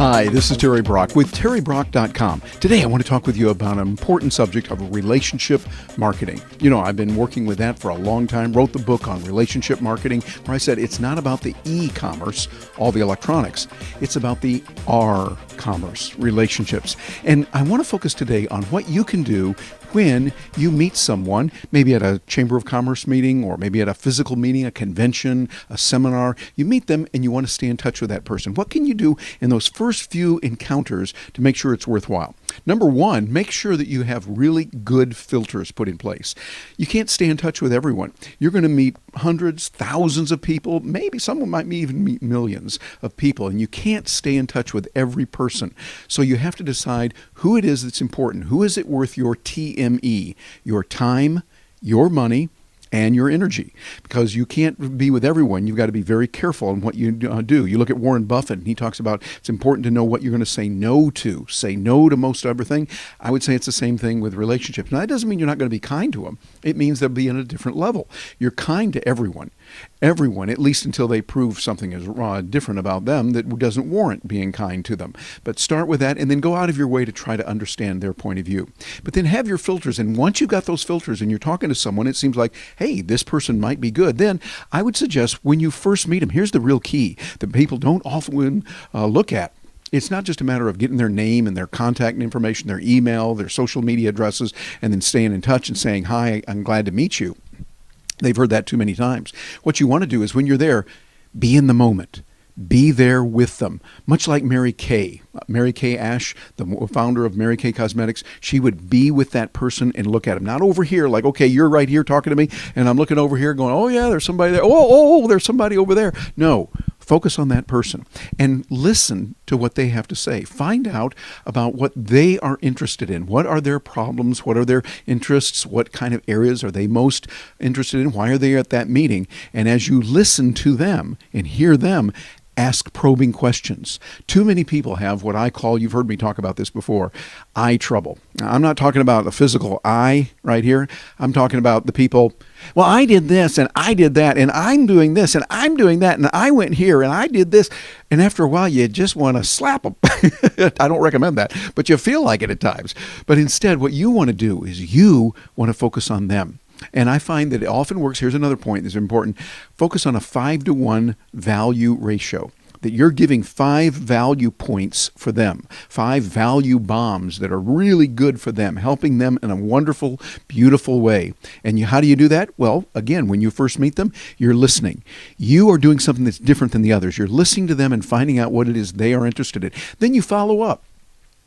Hi, this is Terry Brock with terrybrock.com. Today I want to talk with you about an important subject of relationship marketing. You know, I've been working with that for a long time, wrote the book on relationship marketing where I said it's not about the e-commerce, all the electronics. It's about the R-commerce, relationships. And I want to focus today on what you can do when you meet someone, maybe at a Chamber of Commerce meeting or maybe at a physical meeting, a convention, a seminar. You meet them and you want to stay in touch with that person. What can you do in those first few encounters to make sure it's worthwhile? Number one, make sure that you have really good filters put in place. You can't stay in touch with everyone. You're going to meet hundreds, thousands of people, maybe someone might even meet millions of people, and you can't stay in touch with every person. So you have to decide who it is that's important. Who is it worth your TME, your time, your money, and your energy, because you can't be with everyone. You've got to be very careful in what you do. You look at Warren Buffett, and he talks about it's important to know what you're going to say no to. Say no to most everything. I would say it's the same thing with relationships. Now, that doesn't mean you're not going to be kind to them. It means they'll be at a different level. You're kind to everyone. Everyone, at least until they prove something is different about them that doesn't warrant being kind to them. But start with that and then go out of your way to try to understand their point of view. But then have your filters, and once you've got those filters and you're talking to someone, it seems like, hey, this person might be good. Then I would suggest when you first meet them, here's the real key that people don't often look at. It's not just a matter of getting their name and their contact information, their email, their social media addresses, and then staying in touch and saying, hi, I'm glad to meet you. They've heard that too many times. What you want to do is when you're there, be in the moment. Be there with them. Much like Mary Kay Ash, the founder of Mary Kay Cosmetics, she would be with that person and look at them. Not over here, like, okay, you're right here talking to me, and I'm looking over here going, oh yeah, there's somebody there. Oh, there's somebody over there. No. Focus on that person and listen to what they have to say. Find out about what they are interested in. What are their problems? What are their interests? What kind of areas are they most interested in? Why are they at that meeting? And as you listen to them and hear them, ask probing questions. Too many people have what I call, you've heard me talk about this before, eye trouble. Now, I'm not talking about the physical eye right here. I'm talking about the people, well, I did this and I did that and I'm doing this and I'm doing that and I went here and I did this. And after a while, you just want to slap them. I don't recommend that, but you feel like it at times. But instead, what you want to do is you want to focus on them. And I find that it often works. Here's another point that's important. Focus on a 5-to-1 value ratio, that you're giving 5 value points for them, 5 value bombs that are really good for them, helping them in a wonderful, beautiful way. And how do you do that? Well, again, when you first meet them, you're listening. You are doing something that's different than the others. You're listening to them and finding out what it is they are interested in. Then you follow up.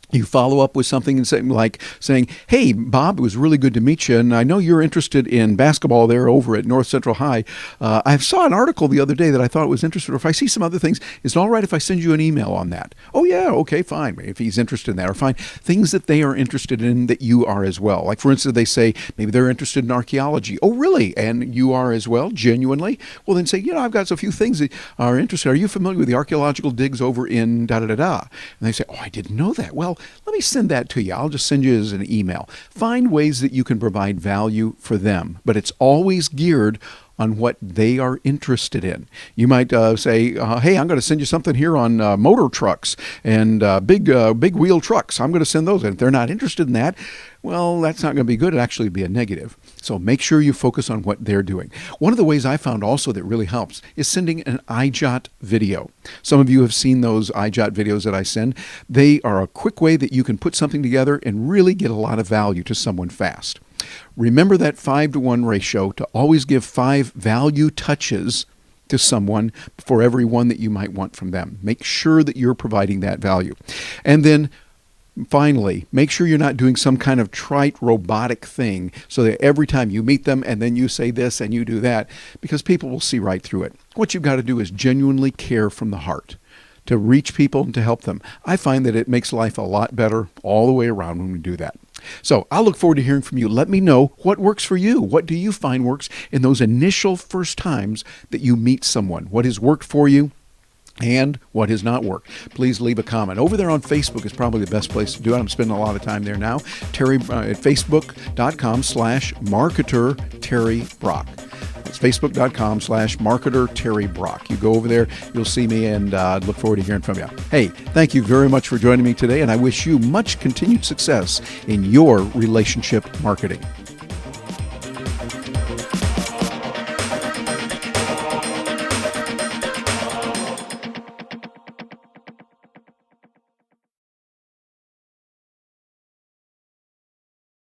You follow up with something and saying, hey, Bob, it was really good to meet you, and I know you're interested in basketball there over at North Central High. I saw an article the other day that I thought was interesting. Or if I see some other things, is it all right if I send you an email on that? Oh, yeah, okay, fine, if he's interested in that. Or fine, things that they are interested in that you are as well. Like, for instance, they say maybe they're interested in archaeology. Oh, really? And you are as well, genuinely? Well, then say, I've got a few things that are interested. Are you familiar with the archaeological digs over in da-da-da-da? And they say, oh, I didn't know that. Well, let me send that to you. I'll just send you as an email. Find ways that you can provide value for them, but it's always geared on what they are interested in. You might say, hey, I'm going to send you something here on motor trucks and big wheel trucks. I'm going to send those. And if they're not interested in that, well, that's not going to be good. It'll actually be a negative. So make sure you focus on what they're doing. One of the ways I found also that really helps is sending an iJot video. Some of you have seen those iJot videos that I send. They are a quick way that you can put something together and really get a lot of value to someone fast. Remember that 5-to-1 ratio to always give 5 value touches to someone for every one that you might want from them. Make sure that you're providing that value. And then finally, make sure you're not doing some kind of trite robotic thing so that every time you meet them and then you say this and you do that, because people will see right through it. What you've got to do is genuinely care from the heart to reach people and to help them. I find that it makes life a lot better all the way around when we do that. So I'll look forward to hearing from you. Let me know what works for you. What do you find works in those initial first times that you meet someone? What has worked for you and what has not worked? Please leave a comment. Over there on Facebook is probably the best place to do it. I'm spending a lot of time there now. Terry at facebook.com/marketer Terry Brock. It's facebook.com/marketer Terry Brock. You go over there, you'll see me, and look forward to hearing from you. Hey, thank you very much for joining me today, and I wish you much continued success in your relationship marketing.